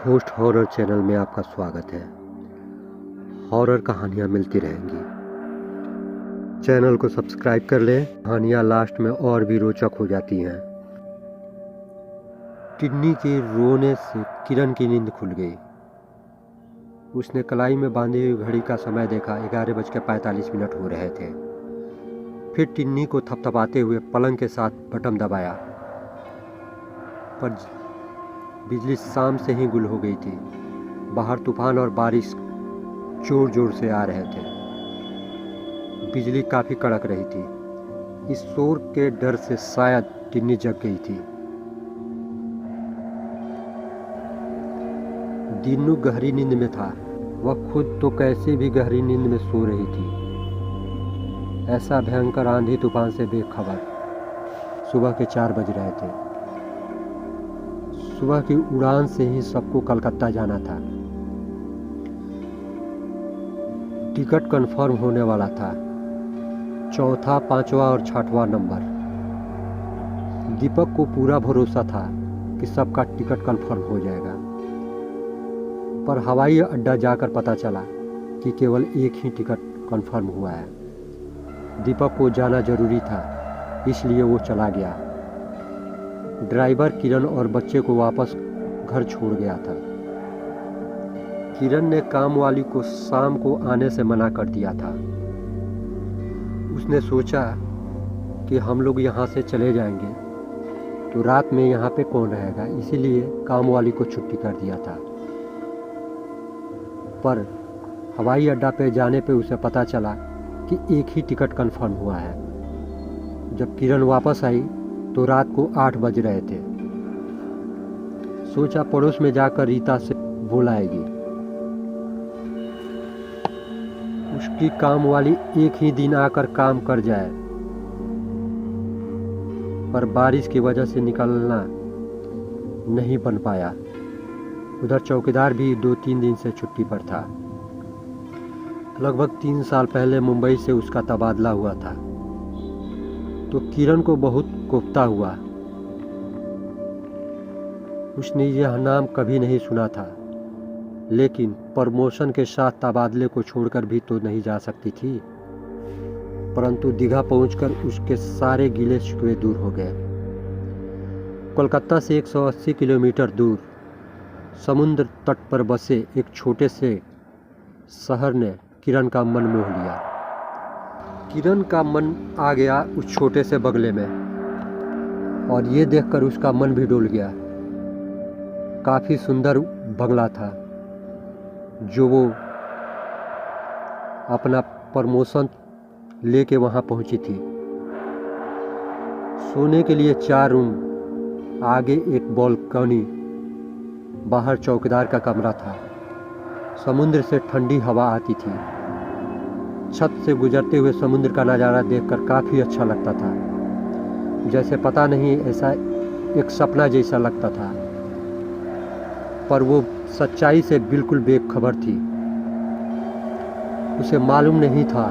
Host horror channel में आपका स्वागत है। हॉरर कहानियाँ मिलती रहेंगी। चैनल को सब्सक्राइब कर लें। कहानियाँ लास्ट में और भी रोचक हो जाती हैं। टिन्नी के रोने से किरण की नींद खुल गई। उसने कलाई में बांधी हुई घड़ी का समय देखा। 11:45 हो रहे थे। फिर टिन्नी को थपथपाते हुए पलंग के साथ बटन दबाया, पर बिजली शाम से ही गुल हो गई थी। बाहर तूफान और बारिश जोर जोर से आ रहे थे। बिजली काफी कड़क रही थी। इस शोर के डर से शायद टिन्नी जग गई थी। दीनू गहरी नींद में था। वह खुद तो कैसे भी गहरी नींद में सो रही थी। ऐसा भयंकर आंधी तूफान से बेखबर। सुबह के 4 बज रहे थे। सुबह की उड़ान से ही सबको कलकत्ता जाना था। टिकट कंफर्म होने वाला था। चौथा, 5वां और 6वां नंबर। दीपक को पूरा भरोसा था कि सबका टिकट कंफर्म हो जाएगा, पर हवाई अड्डा जाकर पता चला कि केवल एक ही टिकट कंफर्म हुआ है। दीपक को जाना जरूरी था, इसलिए वो चला गया। ड्राइवर किरण और बच्चे को वापस घर छोड़ गया था। किरण ने काम वाली को शाम को आने से मना कर दिया था। उसने सोचा कि हम लोग यहाँ से चले जाएंगे तो रात में यहाँ पे कौन रहेगा, इसीलिए काम वाली को छुट्टी कर दिया था। पर हवाई अड्डा पे जाने पे उसे पता चला कि एक ही टिकट कंफर्म हुआ है। जब किरण वापस आई तो रात को 8 बज रहे थे। सोचा पड़ोस में जाकर रीता से बुलाएगी। उसकी काम वाली एक ही दिन आकर काम कर जाए, पर बारिश की वजह से निकलना नहीं बन पाया। उधर चौकीदार भी 2-3 दिन से छुट्टी पर था। लगभग 3 साल पहले मुंबई से उसका तबादला हुआ था, तो किरण को बहुत कोफ्ता हुआ। उसने यह नाम कभी नहीं सुना था, लेकिन प्रमोशन के साथ तबादले को छोड़कर भी तो नहीं जा सकती थी। परंतु दीघा पहुंचकर उसके सारे गिले शिकवे दूर हो गए। कोलकाता से 180 किलोमीटर दूर समुद्र तट पर बसे एक छोटे से शहर ने किरण का मन मोह लिया। किरण का मन आ गया उस छोटे से बंगले में, और ये देखकर उसका मन भी डोल गया। काफ़ी सुंदर बंगला था जो वो अपना प्रमोशन लेके वहाँ पहुँची थी। सोने के लिए 4 रूम, आगे एक बालकनी, बाहर चौकीदार का कमरा था। समुद्र से ठंडी हवा आती थी। छत से गुजरते हुए समुद्र का नज़ारा देखकर काफ़ी अच्छा लगता था। जैसे पता नहीं, ऐसा एक सपना जैसा लगता था, पर वो सच्चाई से बिल्कुल बेखबर थी। उसे मालूम नहीं था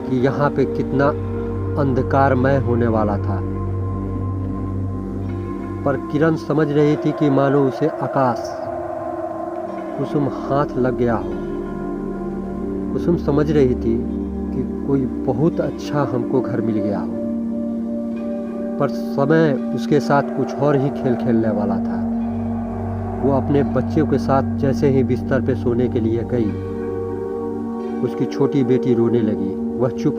कि यहाँ पे कितना अंधकारमय होने वाला था। पर किरण समझ रही थी कि मानो उसे आकाश कुसुम हाथ लग गया हो। कुसुम समझ रही थी कि कोई बहुत अच्छा हमको घर मिल गया हो, पर समय उसके साथ कुछ और ही खेल खेलने वाला था। वो अपने बच्चों के साथ जैसे ही बिस्तर पे सोने के लिए गई, उसकी छोटी बेटी रोने लगी। वह चुप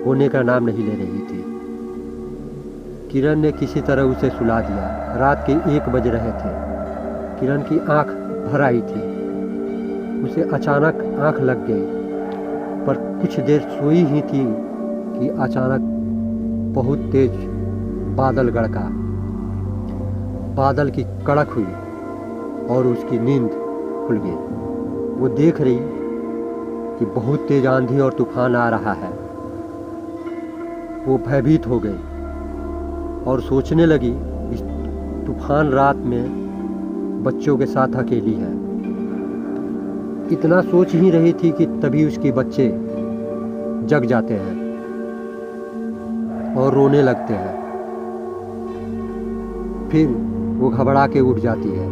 होने का नाम नहीं ले रही थी। किरण ने किसी तरह उसे सुला दिया। रात के 1 बज रहे थे। किरण की आंख भर आई थी। उसे अचानक आंख लग गई, पर कुछ देर सोई ही थी कि अचानक बहुत तेज बादल गड़का। बादल की कड़क हुई और उसकी नींद खुल गई। वो देख रही कि बहुत तेज आंधी और तूफान आ रहा है। वो भयभीत हो गई और सोचने लगी, इस तूफान रात में बच्चों के साथ अकेली है। इतना सोच ही रही थी कि तभी उसके बच्चे जग जाते हैं और रोने लगते हैं। फिर वो घबरा के उठ जाती है।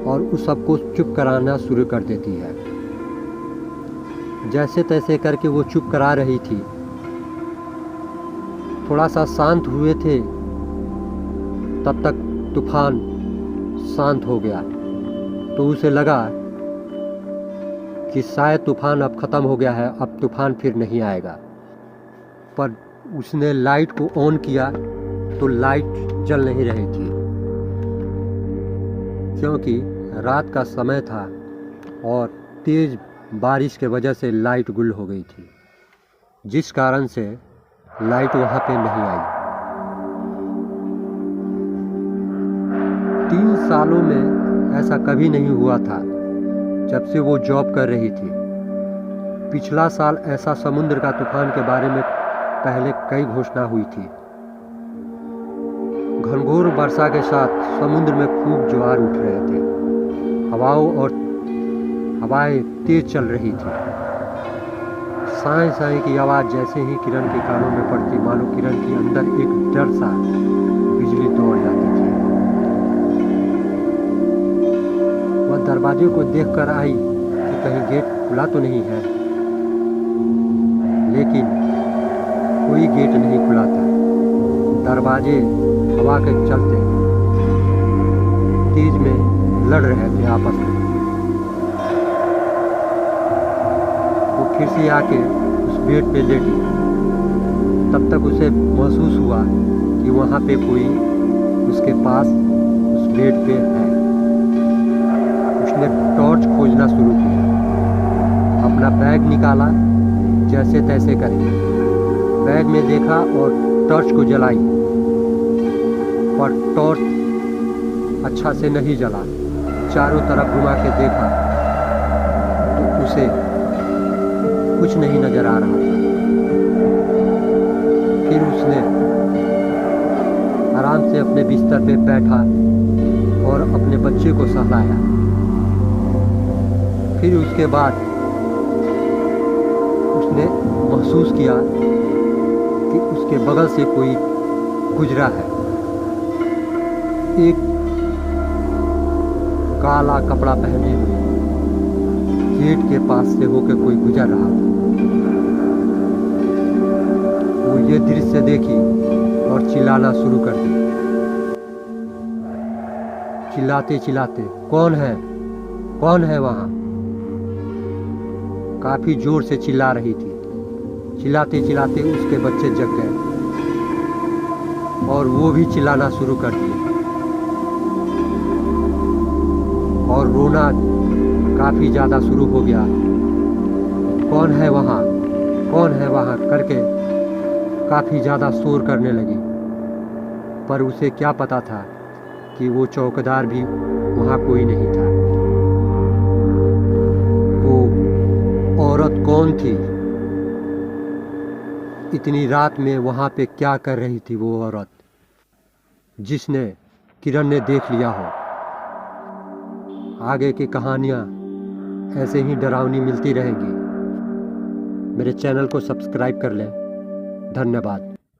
और उस सबको चुप कराना शुरू कर देती है। जैसे तैसे करके वो चुप करा रही थी। थोड़ा सा शांत हुए थे, तब तक तूफान शांत हो गया। तो उसे लगा कि शायद तूफान अब ख़त्म हो गया है, अब तूफान फिर नहीं आएगा। पर उसने लाइट को ऑन किया तो लाइट जल नहीं रही थी, क्योंकि रात का समय था और तेज़ बारिश के वजह से लाइट गुल हो गई थी, जिस कारण से लाइट वहाँ पे नहीं आई। 3 सालों में ऐसा कभी नहीं हुआ था जब से वो जॉब कर रही थी। पिछला साल ऐसा समुद्र का तूफान के बारे में पहले कई घोषणा हुई थी। घनघोर वर्षा के साथ समुद्र में खूब ज्वार उठ रहे थे। हवाएं तेज चल रही थी। साए साए की आवाज़ जैसे ही किरण के कानों में पड़ती, मानो किरण के अंदर एक डर सा बिजली दौड़ जाती थी। वह दरवाजे को देखकर आई कि कहीं गेट खुला तो नहीं है, लेकिन कोई गेट नहीं खुला था। दरवाजे हवा के चलते तेज में लड़ रहे थे आपस में। वो फिर से आके उस बेड पे लेटी। तब तक उसे महसूस हुआ कि वहाँ पे कोई उसके पास उस बेड पे है। उसने टॉर्च खोजना शुरू किया। अपना बैग निकाला जैसे तैसे करके, बैग में देखा और टॉर्च को जलाई, पर टॉर्च अच्छा से नहीं जला। चारों तरफ घुमा के देखा तो उसे कुछ नहीं नजर आ रहा था। फिर उसने आराम से अपने बिस्तर पे बैठा और अपने बच्चे को सहलाया। फिर उसके बाद उसने महसूस किया कि उसके बगल से कोई गुजरा है। एक काला कपड़ा पहने हुए गेट के पास से होकर कोई गुजर रहा था। वो ये दृश्य देखी और चिल्लाना शुरू कर दी। चिल्लाते चिल्लाते, कौन है, कौन है वहाँ? काफी जोर से चिल्ला रही थी। चिल्लाते चिल्लाते उसके बच्चे जग गए और वो भी चिल्लाना शुरू कर दिए और रोना काफी ज्यादा शुरू हो गया। कौन है वहाँ, कौन है वहाँ करके काफी ज्यादा शोर करने लगी। पर उसे क्या पता था कि वो चौकीदार भी वहाँ कोई नहीं था। वो औरत कौन थी? इतनी रात में वहाँ पे क्या कर रही थी वो औरत, जिसने किरण ने देख लिया हो? आगे की कहानियाँ ऐसे ही डरावनी मिलती रहेंगी। मेरे चैनल को सब्सक्राइब कर लें। धन्यवाद।